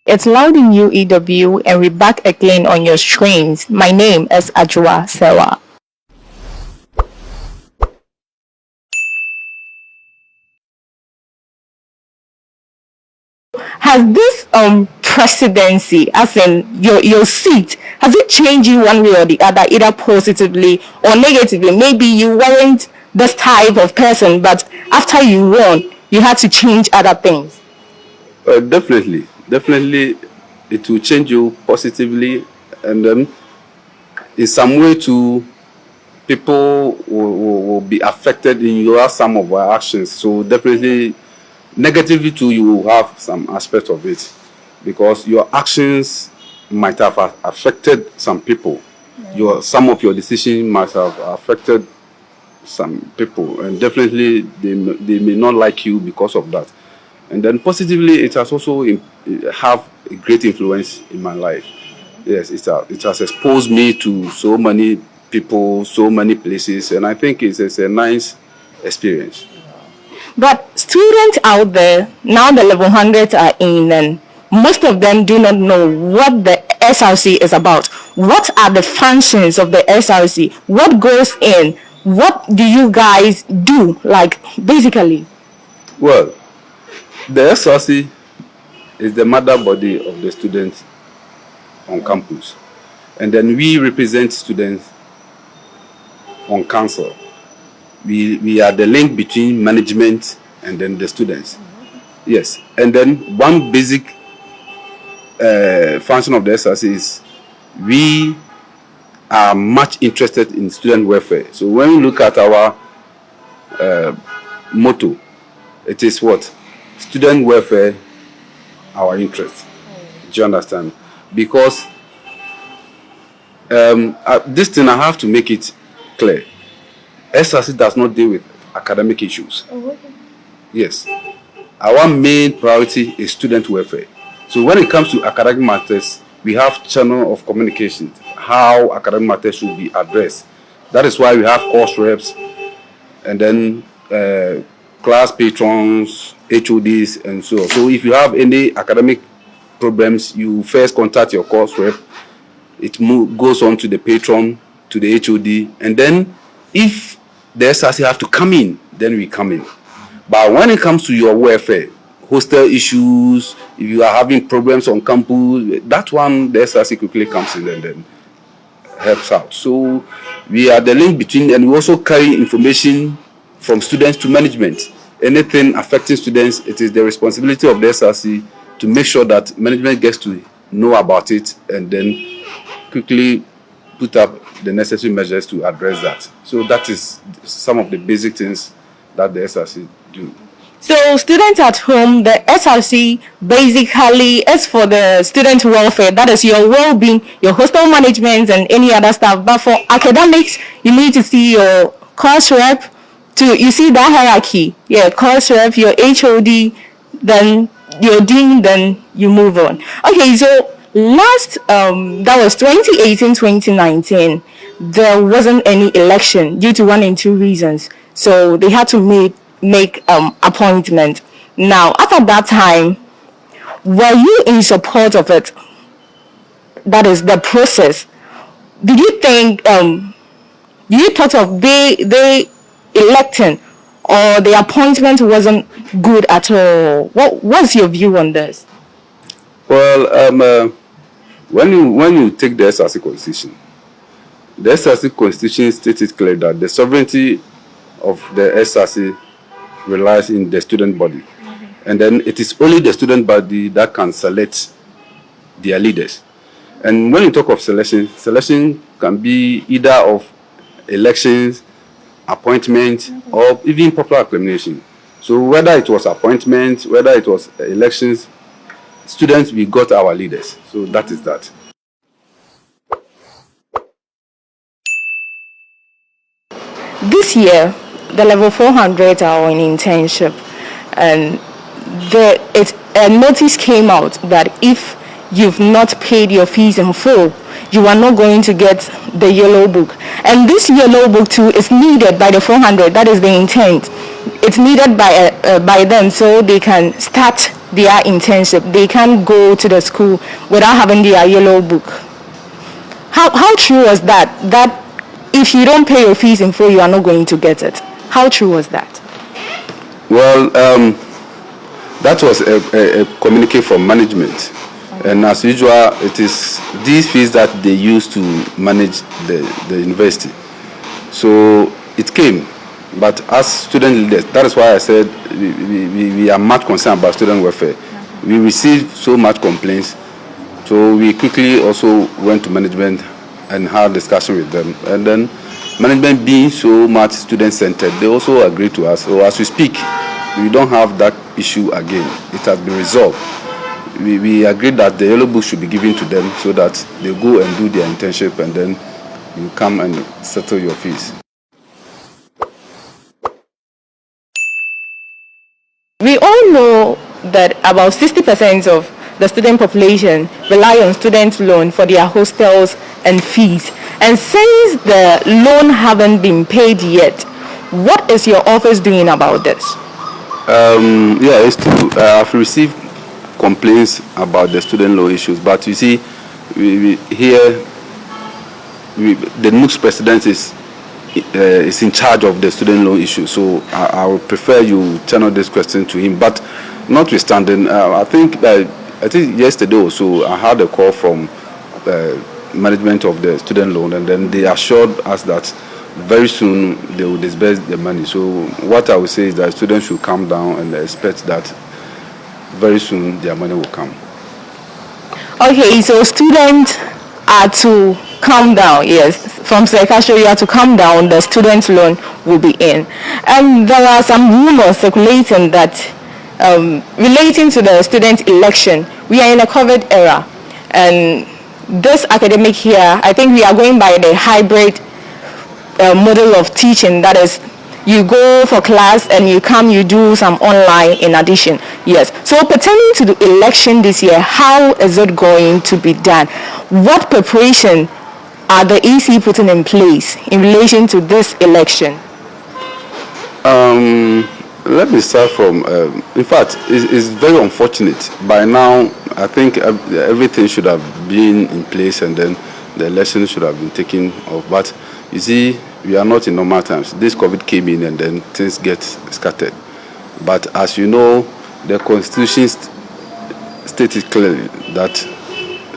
It's LoudinUEW, and we're back again on your screens. My name is Ajua Sewa. Has this presidency, as in your seat, has it changed you one way or the other, either positively or negatively? Maybe you weren't this type of person, but after you won, you had to change other things. Definitely, it will change you positively, and in some way too, people will be affected in some of our actions. So definitely, negatively too, you will have some aspect of it, because your actions might have affected some people. Some of your decisions might have affected some people, and definitely they may not like you because of that. And then positively, it has also have a great influence in my life. Yes, it has exposed me to so many people, so many places, and I think it's a nice experience. But students out there, now the level 100s are in, and most of them do not know what the SRC is about. What are the functions of the SRC? What goes in? What do you guys do, like, basically? Well, the SRC is the mother body of the students on campus. And then we represent students on council. We are the link between management and then the students. Yes. And then one basic function of the SRC is we are much interested in student welfare. So when we look at our motto, it is what? Student welfare, our interest. Do you understand? Because this thing, I have to make it clear. SRC does not deal with academic issues. Yes. Our main priority is student welfare. So when it comes to academic matters, we have channel of communication, how academic matters should be addressed. That is why we have course reps, and then class patrons, HODs, and so on. So if you have any academic problems, you first contact your course rep. It goes on to the patron, to the HOD, and then if the SRC have to come in, then we come in. But when it comes to your welfare, hostel issues, if you are having problems on campus, that one, the SRC quickly comes in and then helps out. So we are the link between, and we also carry information from students to management. Anything affecting students, it is the responsibility of the SRC to make sure that management gets to know about it and then quickly put up the necessary measures to address that. So that is some of the basic things that the SRC do. So students at home, the SRC basically is for the student welfare. That is your well-being, your hostel management, and any other stuff. But for academics, you need to see your course rep. You see that hierarchy. Yeah, course rep, your HOD, then your dean, then you move on. Okay, so last, that was 2018-2019, there wasn't any election due to one and two reasons. So they had to make appointment. Now, after that time, were you in support of it? That is the process. Did you think, you thought of they electing, or the appointment wasn't good at all? What's your view on this? Well, when you take the SRC Constitution, the SRC Constitution stated clearly that the sovereignty of the SRC relies in the student body. And then it is only the student body that can select their leaders. And when you talk of selection can be either of elections, appointment, or even popular acclamation. So whether it was appointment, whether it was elections, students, we got our leaders. So that is that. This year, the level 400 are on internship, and a notice came out that if you've not paid your fees in full, you are not going to get the yellow book. And this yellow book too is needed by the 400. That is the intent. It's needed by them so they can start their internship, they can't go to the school without having their yellow book. How true was that? That if you don't pay your fees in full, you are not going to get it. How true was that? Well, that was a communique from management. And as usual, it is these fees that they use to manage the university. So it came. But as student leaders, that is why I said we are much concerned about student welfare. We received so much complaints. So we quickly also went to management and had a discussion with them. And then management being so much student-centered, they also agreed to us. So as we speak, we don't have that issue again. It has been resolved. We agreed that the yellow book should be given to them so that they go and do their internship and then you come and settle your fees. We all know that about 60% of the student population rely on student loan for their hostels and fees. And since the loan haven't been paid yet, what is your office doing about this? Yeah, it's true. I've received complaints about the student loan issues, but you see, the NUEW President is in charge of the student loan issue, so I would prefer you channel this question to him. But notwithstanding, I think yesterday or so I had a call from management of the student loan, and then they assured us that very soon they will disburse the money. So what I would say is that students should calm down and expect that very soon their money will come. Okay, so students are to calm down. Yes, from Sekasho, you have to calm down. The student loan will be in. And there are some rumors circulating that relating to the student election, we are in a COVID era, and this academic year, I think we are going by the hybrid model of teaching. That is, you go for class and you come, you do some online in addition. Yes. So pertaining to the election this year, how is it going to be done? What preparation are the EC putting in place in relation to this election? Let me start from, in fact, it's very unfortunate. By now, I think everything should have been in place and then the election should have been taken off. But you see, we are not in normal times. This COVID came in and then things get scattered. But as you know, the Constitution stated clearly that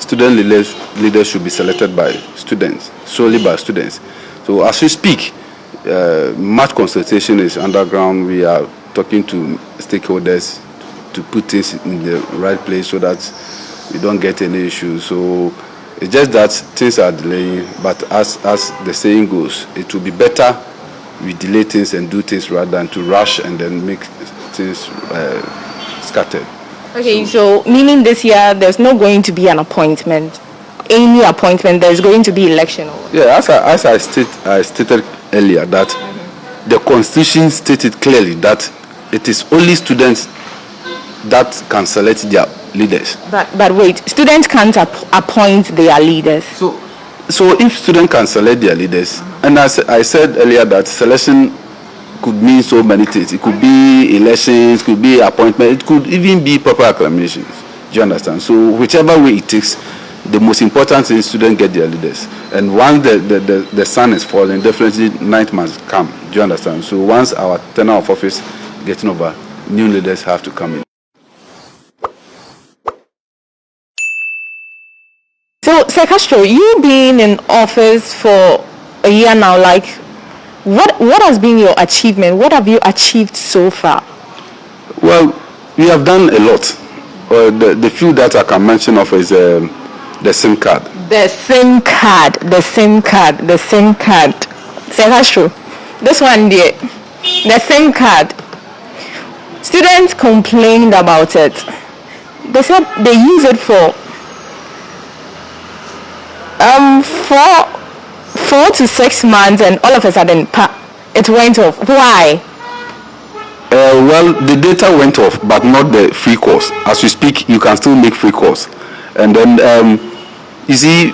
student leaders should be selected by students, solely by students. So as we speak, much consultation is underground. We are talking to stakeholders to put things in the right place so that we don't get any issues. So it's just that things are delaying, but as the saying goes, it will be better we delay things and do things rather than to rush and then make things scattered. Okay, so meaning this year there's not going to be an appointment, any appointment, there's going to be election? Yeah, as I stated earlier, that the Constitution stated clearly that it is only students that can select their leaders. But wait, students can't appoint their leaders. So if students can select their leaders, and as I said earlier, that selection could mean so many things. It could be elections, it could be appointment, it could even be proper acclamations. Do you understand? So whichever way it takes, the most important thing is students get their leaders. And once the sun is falling, definitely night must come. Do you understand? So once our tenure of office getting over, new leaders have to come in. So, Sekastro, you being in office for a year now, like, what has been your achievement? What have you achieved so far? Well, we have done a lot. The few that I can mention of is the SIM card. The SIM card. Sekastro, this one there, the SIM card. Students complained about it. They said they use it for 4 to 6 months, and all of a sudden it went off. Why? Well, the data went off, but not the free course. As we speak, you can still make free course. And then, you see,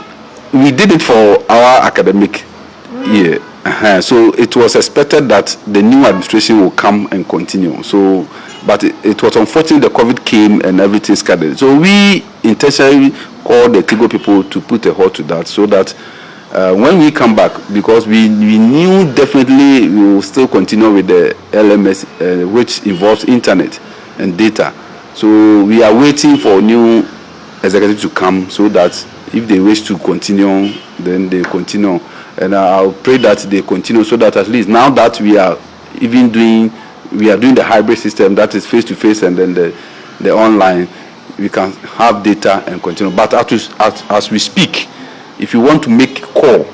we did it for our academic year. So it was expected that the new administration will come and continue. So But it was unfortunate the COVID came and everything scattered. So we intentionally called the Kigo people to put a halt to that, so that when we come back, because we knew definitely we will still continue with the LMS, which involves internet and data. So we are waiting for new executives to come, so that if they wish to continue, then they continue. And I'll pray that they continue, so that at least now that we are doing the hybrid system, that is face to face and then the online, we can have data and continue. But as we speak, if you want to make a call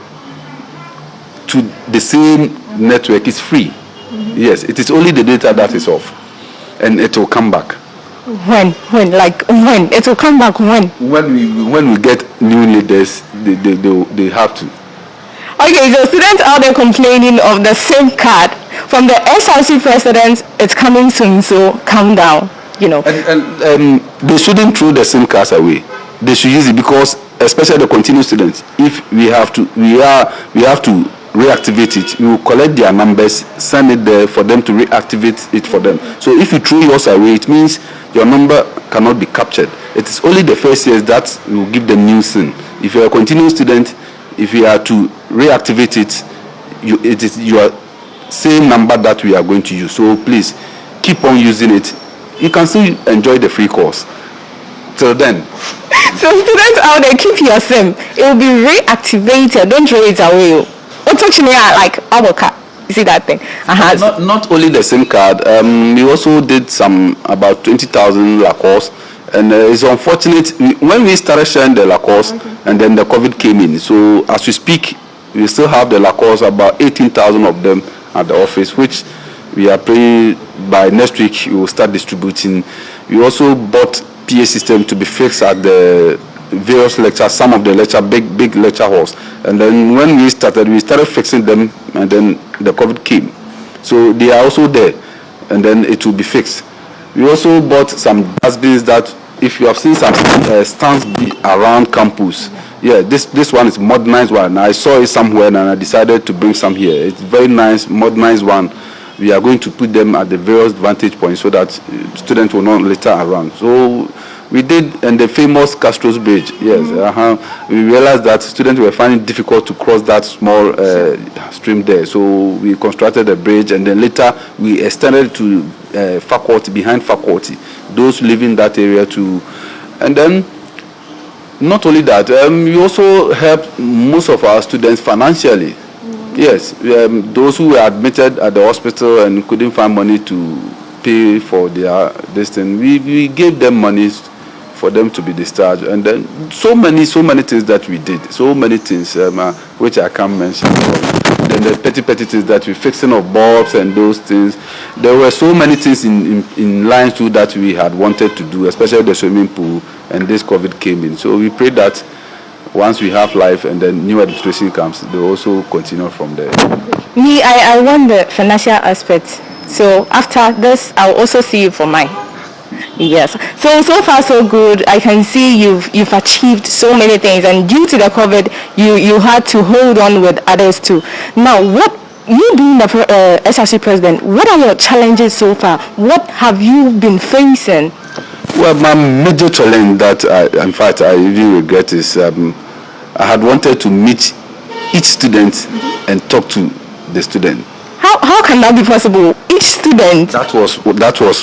to the same network, it's free. Mm-hmm. Yes, it is only the data that is off, and it will come back. When it will come back? When we get new leaders, they have to. Okay, so students out there complaining of the SIM card from the SRC President, it's coming soon, so calm down, And they shouldn't throw the SIM cards away. They should use it, because especially the continuing students, if we have to reactivate it, we will collect their numbers, send it there for them to reactivate it for them. So if you throw yours away, it means your number cannot be captured. It is only the first years that will give them new SIM. If you are a continuing student, if you are to reactivate it, it is your same number that we are going to use. So please keep on using it. You can still enjoy the free course till then. So students out there, keep your SIM. It will be reactivated. Don't throw it away. Unfortunately, like our card. You see that thing? Not only the SIM card. We also did about 20,000 LACOS. And it's unfortunate when we started sharing the LACOS, and then the COVID came in. So as we speak, we still have the LACOS, about 18,000 of them at the office, which we are praying by next week we will start distributing. We also bought PA system to be fixed at the various lectures, some of the lecture, big lecture halls. And then when we started fixing them, and then the COVID came. So they are also there, and then it will be fixed. We also bought some dustbins that, if you have seen some stands around campus, yeah, this one is modernized one. I saw it somewhere and I decided to bring some here. It's very nice, modernized one. We are going to put them at the various vantage points so that students will not litter around. So we did, and the famous Castro's Bridge, yes. We realized that students were finding it difficult to cross that small stream there. So we constructed a bridge, and then later we extended to faculty, behind faculty, those living in that area too. And then not only that, we also helped most of our students financially. Yes, those who were admitted at the hospital and couldn't find money to pay for their thing, we gave them money for them to be discharged. And then so many things that we did, so many things which I can't mention. Then the petty things that we fixing of bulbs and those things. There were so many things in line too that we had wanted to do, especially the swimming pool, and this COVID came in. So we pray that once we have life and then new administration comes, they also continue from there. I want the financial aspect. So after this, I'll also see you for mine. Yes. So far so good. I can see you've achieved so many things, and due to the COVID, you had to hold on with others too. Now, what you being the SRC president, what are your challenges so far? What have you been facing? Well, my major challenge that in fact I even regret is I had wanted to meet each student and talk to the student. How can that be possible? Each student? That was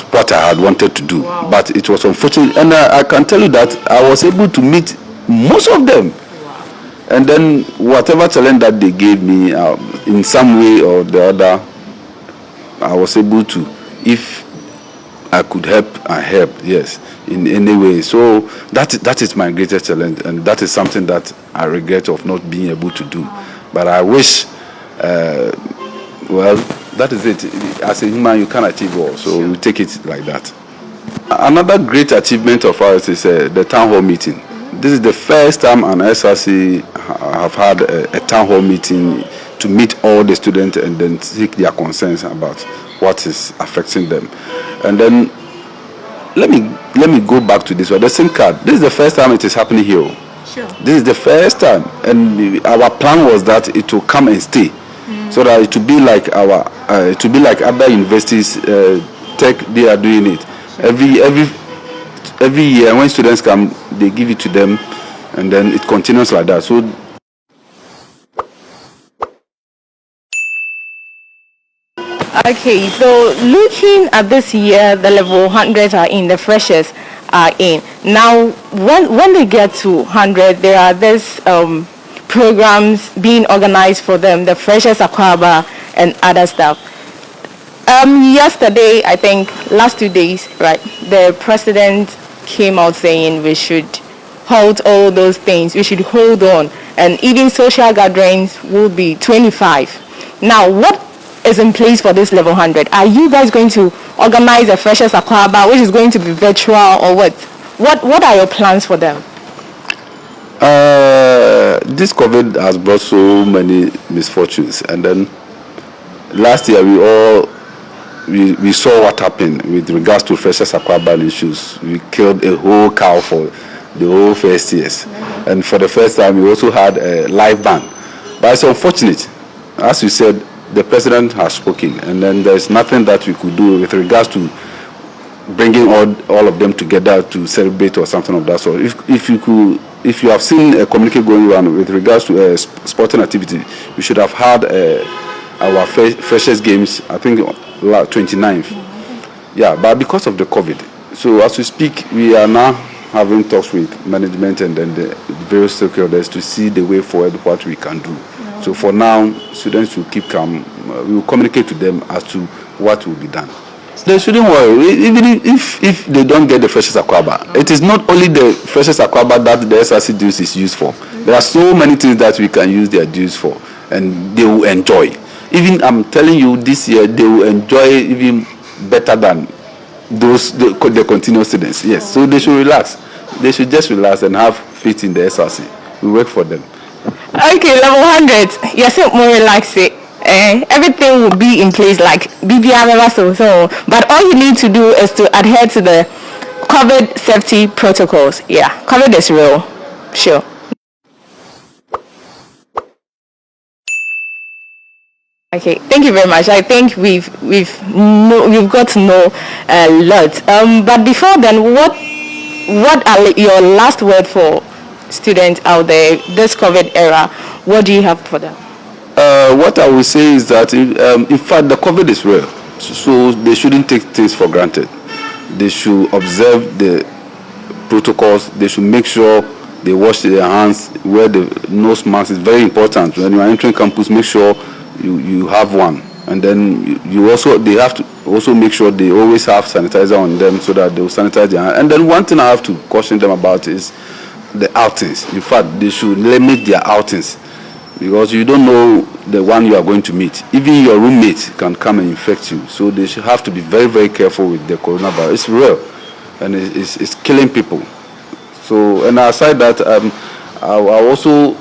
what I had wanted to do. Wow. But it was unfortunate, and I can tell you that I was able to meet most of them. Wow. And then whatever challenge that they gave me, in some way or the other, I was able to, if I could help, I helped, yes, in any way. So that is my greatest challenge, and that is something that I regret of not being able to do. But I wish, well, that is it. As a human, you can achieve all, so we take it like that. Another great achievement of ours is the town hall meeting. This is the first time an SRC have had a town hall meeting to meet all the students and then seek their concerns about what is affecting them. And then let me go back to this one. The SIM card. This is the first time it is happening here. Sure. This is the first time, and our plan was that it will come and stay, so that it will be like other universities tech, they are doing it. Every year when students come, they give it to them, and then it continues like that. So Okay, so looking at this year, the level 100s are in, the freshers are in. Now, when they get to 100, there are these programs being organized for them, the freshers Akwaba and other stuff. Yesterday, I think, last 2 days, right, the president came out saying we should halt all those things, we should hold on, and even social gatherings will be 25. Now, what is in place for this level 100? Are you guys going to organize a freshers Akwaba, which is going to be virtual, or what? What are your plans for them? This COVID has brought so many misfortunes, and then last year we saw what happened with regards to freshers Akwaba issues. We killed a whole cow for the whole first years, and for the first time we also had a live band. But it's unfortunate, as you said, the president has spoken, and then there's nothing that we could do with regards to bringing all of them together to celebrate or something of that sort. If you have seen a communique going on with regards to sporting activity, we should have had our freshers games, I think 29th. Yeah, but because of the COVID, so as we speak, we are now having talks with management and then the various stakeholders to see the way forward, what we can do. So for now, students will keep calm. We will communicate to them as to what will be done. They shouldn't worry. Even if they don't get the freshers Akwaba, it is not only the freshers Akwaba that the SRC dues is used for. There are so many things that we can use their dues for, and they will enjoy. Even I'm telling you, this year they will enjoy even better than the continuous students. Yes, so they should relax. They should just relax and have faith in the SRC. We work for them. Okay, level 100. Yes, more relaxed. Everything will be in place like BBR so. But all you need to do is to adhere to the COVID safety protocols. Yeah, COVID is real. Sure. Okay, thank you very much. I think we've got to know a lot. But before then, what are your last word for students out there this COVID era? What do you have for them? What I will say is that in fact the COVID is real, so they shouldn't take things for granted. They should observe the protocols. They should make sure they wash their hands, wear the nose mask. Is very important. When you are entering campus, make sure you have one, and then they have to also make sure they always have sanitizer on them so that they will sanitize their hands. And then one thing I have to caution them about is the outings. In fact, they should limit their outings, because you don't know the one you are going to meet. Even your roommate can come and infect you. So they should have to be very, very careful with the coronavirus. It's real, and it's killing people. So, and aside that, I also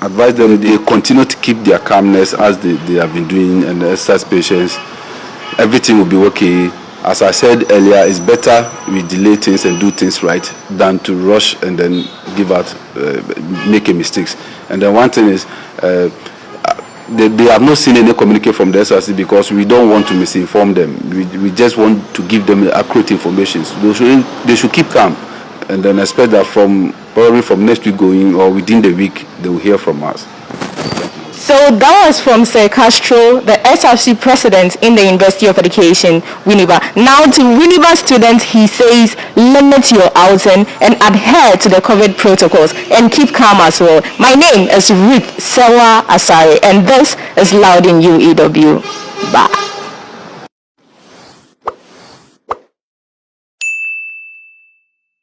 advise them they continue to keep their calmness as they have been doing, and exercise patience. Everything will be okay. As I said earlier, it's better we delay things and do things right than to rush and then give out, make a mistakes. And then one thing is, they have not seen any communique from the SRC because we don't want to misinform them. We just want to give them accurate information. So they should keep calm, and then expect that probably from next week going or within the week, they will hear from us. So that was from Sir Castro, the SRC President in the University of Education, Winneba. Now to Winneba students, he says, limit your outing and adhere to the COVID protocols and keep calm as well. My name is Ruth Sewa Asare, and this is LoudinUEW. Bye.